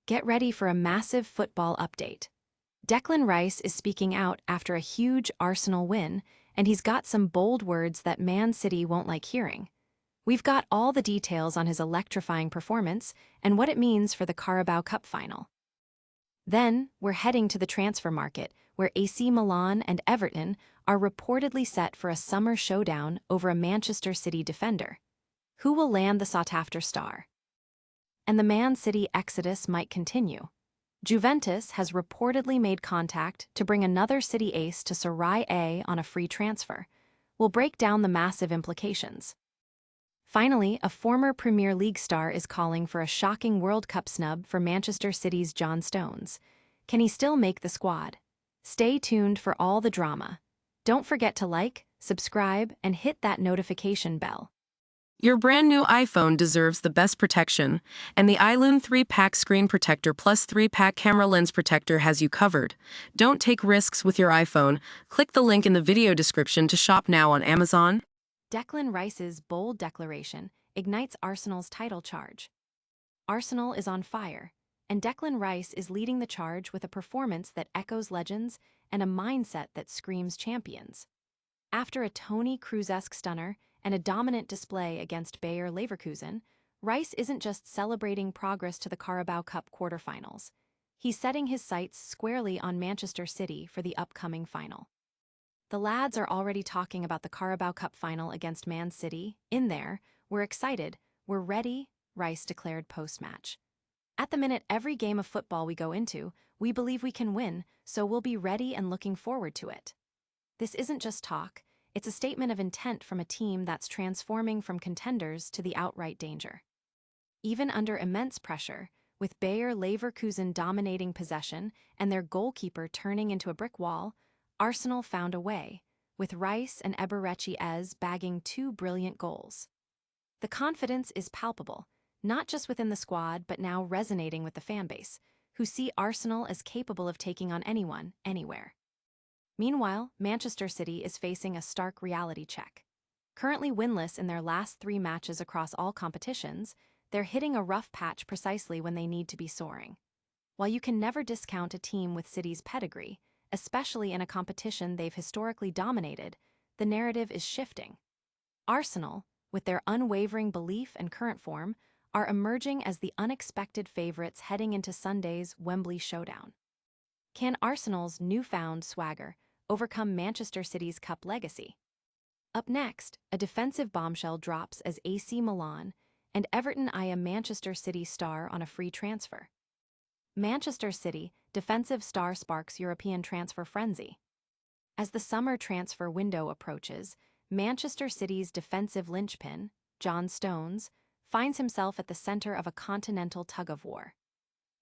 Get ready for a massive football update. Declan Rice is speaking out after a huge Arsenal win, and he's got some bold words that Man City won't like hearing. We've got all the details on his electrifying performance and what it means for the Carabao Cup final. Then, we're heading to the transfer market, where AC Milan and Everton are reportedly set for a summer showdown over a Manchester City defender. Who will land the sought-after star? And the Man City exodus might continue. Juventus has reportedly made contact to bring another City ace to Serie A on a free transfer. We'll break down the massive implications. Finally, a former Premier League star is calling for a shocking World Cup snub for Manchester City's John Stones. Can he still make the squad? Stay tuned for all the drama. Don't forget to like, subscribe, and hit that notification bell. Your brand new iPhone deserves the best protection, and the iLume 3-Pack Screen Protector Plus 3-Pack Camera Lens Protector has you covered. Don't take risks with your iPhone. Click the link in the video description to shop now on Amazon. Declan Rice's bold declaration ignites Arsenal's title charge. Arsenal is on fire, and Declan Rice is leading the charge with a performance that echoes legends and a mindset that screams champions. After a Toni Kroos-esque stunner and a dominant display against Bayer Leverkusen, Rice isn't just celebrating progress to the Carabao Cup quarterfinals. He's setting his sights squarely on Manchester City for the upcoming final. The lads are already talking about the Carabao Cup final against Man City. In there, we're excited, we're ready, Rice declared post-match. At the minute every game of football we go into, we believe we can win, so we'll be ready and looking forward to it. This isn't just talk, it's a statement of intent from a team that's transforming from contenders to the outright danger. Even under immense pressure, with Bayer Leverkusen dominating possession and their goalkeeper turning into a brick wall, Arsenal found a way, with Rice and Eberechi Ez bagging 2 brilliant goals. The confidence is palpable, not just within the squad but now resonating with the fanbase, who see Arsenal as capable of taking on anyone, anywhere. Meanwhile, Manchester City is facing a stark reality check. Currently winless in their last 3 matches across all competitions, they're hitting a rough patch precisely when they need to be soaring. While you can never discount a team with City's pedigree, especially in a competition they've historically dominated, the narrative is shifting. Arsenal, with their unwavering belief and current form, are emerging as the unexpected favorites heading into Sunday's Wembley showdown. Can Arsenal's newfound swagger overcome Manchester City's cup legacy? Up next, a defensive bombshell drops as AC Milan and Everton eye a Manchester City star on a free transfer. Manchester City defensive star sparks European transfer frenzy. As the summer transfer window approaches, Manchester City's defensive linchpin, John Stones, finds himself at the center of a continental tug-of-war.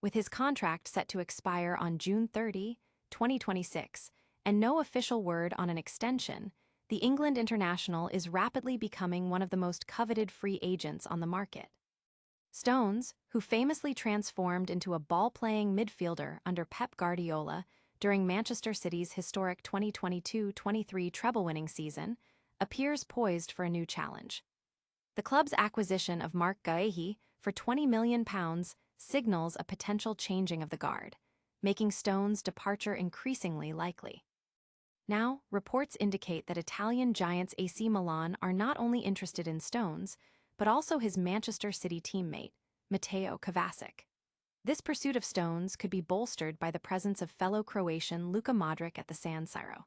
With his contract set to expire on June 30, 2026, and no official word on an extension, the England international is rapidly becoming one of the most coveted free agents on the market. Stones, who famously transformed into a ball-playing midfielder under Pep Guardiola during Manchester City's historic 2022-23 treble-winning season, appears poised for a new challenge. The club's acquisition of Marc Guéhi for £20 million signals a potential changing of the guard, making Stones' departure increasingly likely. Now, reports indicate that Italian giants AC Milan are not only interested in Stones, but also his Manchester City teammate, Mateo Kovacic. This pursuit of Stones could be bolstered by the presence of fellow Croatian Luka Modric at the San Siro.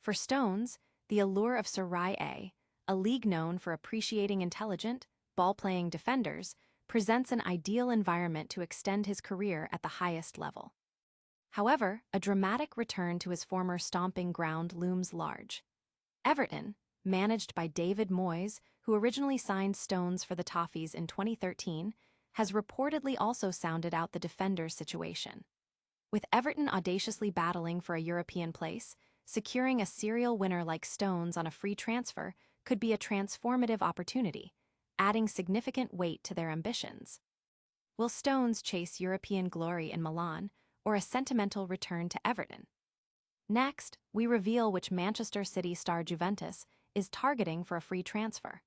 For Stones, the allure of Serie A league known for appreciating intelligent, ball-playing defenders, presents an ideal environment to extend his career at the highest level. However, a dramatic return to his former stomping ground looms large. Everton, managed by David Moyes, who originally signed Stones for the Toffees in 2013, has reportedly also sounded out the defender's situation. With Everton audaciously battling for a European place, securing a serial winner like Stones on a free transfer could be a transformative opportunity, adding significant weight to their ambitions. Will Stones chase European glory in Milan, or a sentimental return to Everton? Next, we reveal which Manchester City star Juventus is targeting for a free transfer.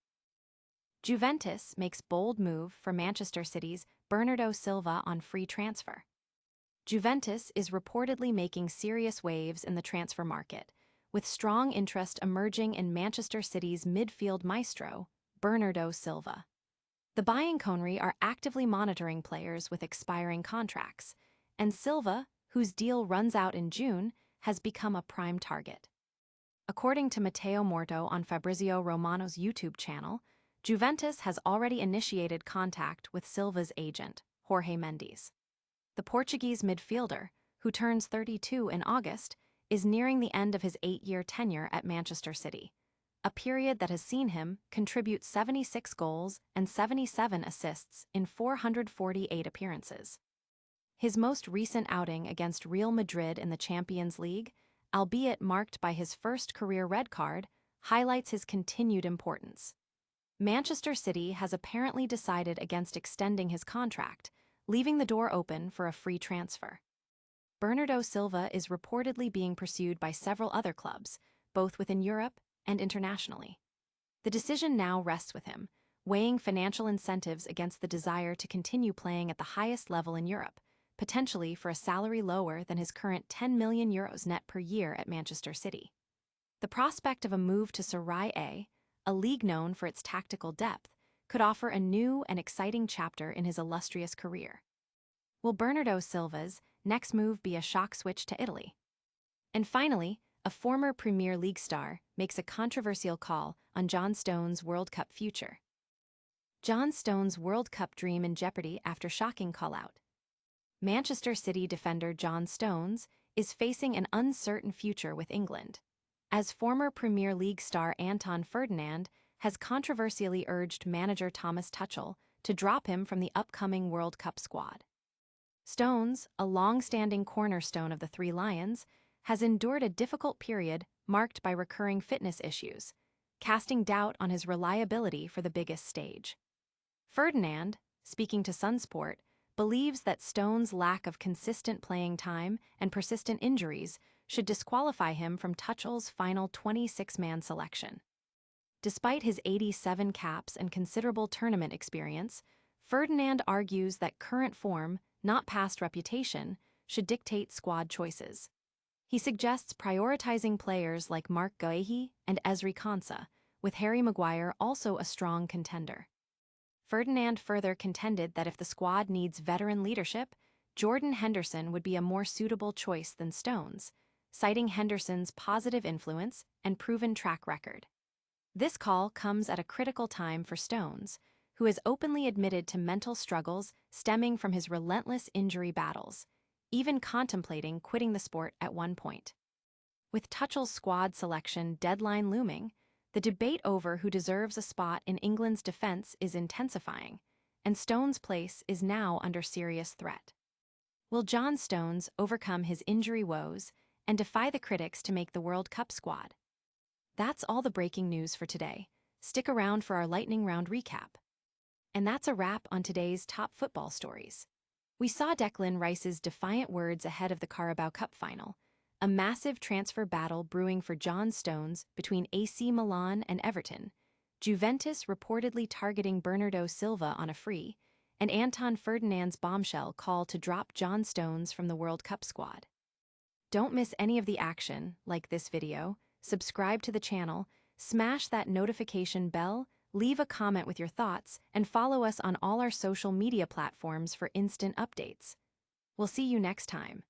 Juventus makes bold move for Manchester City's Bernardo Silva on free transfer. Juventus is reportedly making serious waves in the transfer market, with strong interest emerging in Manchester City's midfield maestro, Bernardo Silva. The Bianconeri are actively monitoring players with expiring contracts, and Silva, whose deal runs out in June, has become a prime target. According to Matteo Morto on Fabrizio Romano's YouTube channel, Juventus has already initiated contact with Silva's agent, Jorge Mendes. The Portuguese midfielder, who turns 32 in August, is nearing the end of his 8-year tenure at Manchester City, a period that has seen him contribute 76 goals and 77 assists in 448 appearances. His most recent outing against Real Madrid in the Champions League, albeit marked by his first career red card, highlights his continued importance. Manchester City has apparently decided against extending his contract, leaving the door open for a free transfer. Bernardo Silva is reportedly being pursued by several other clubs, both within Europe and internationally. The decision now rests with him, weighing financial incentives against the desire to continue playing at the highest level in Europe, potentially for a salary lower than his current €10 million net per year at Manchester City. The prospect of a move to Serie A league known for its tactical depth, could offer a new and exciting chapter in his illustrious career. Will Bernardo Silva's next move be a shock switch to Italy? And finally, a former Premier League star makes a controversial call on John Stones' World Cup future. John Stones' World Cup dream in jeopardy after shocking call-out. Manchester City defender John Stones is facing an uncertain future with England, as former Premier League star Anton Ferdinand has controversially urged manager Thomas Tuchel to drop him from the upcoming World Cup squad. Stones, a long-standing cornerstone of the Three Lions, has endured a difficult period marked by recurring fitness issues, casting doubt on his reliability for the biggest stage. Ferdinand, speaking to Sunsport, believes that Stones' lack of consistent playing time and persistent injuries should disqualify him from Tuchel's final 26-man selection. Despite his 87 caps and considerable tournament experience, Ferdinand argues that current form, not past reputation, should dictate squad choices. He suggests prioritizing players like Marc Guehi and Ezri Konsa, with Harry Maguire also a strong contender. Ferdinand further contended that if the squad needs veteran leadership, Jordan Henderson would be a more suitable choice than Stones, citing Henderson's positive influence and proven track record. This call comes at a critical time for Stones, who has openly admitted to mental struggles stemming from his relentless injury battles, even contemplating quitting the sport at one point. With Tuchel's squad selection deadline looming, the debate over who deserves a spot in England's defense is intensifying, and Stones' place is now under serious threat. Will John Stones overcome his injury woes and defy the critics to make the World Cup squad? That's all the breaking news for today. Stick around for our lightning round recap. And that's a wrap on today's top football stories. We saw Declan Rice's defiant words ahead of the Carabao Cup final, a massive transfer battle brewing for John Stones between AC Milan and Everton, Juventus reportedly targeting Bernardo Silva on a free, and Anton Ferdinand's bombshell call to drop John Stones from the World Cup squad. Don't miss any of the action, like this video, subscribe to the channel, smash that notification bell, leave a comment with your thoughts, and follow us on all our social media platforms for instant updates. We'll see you next time.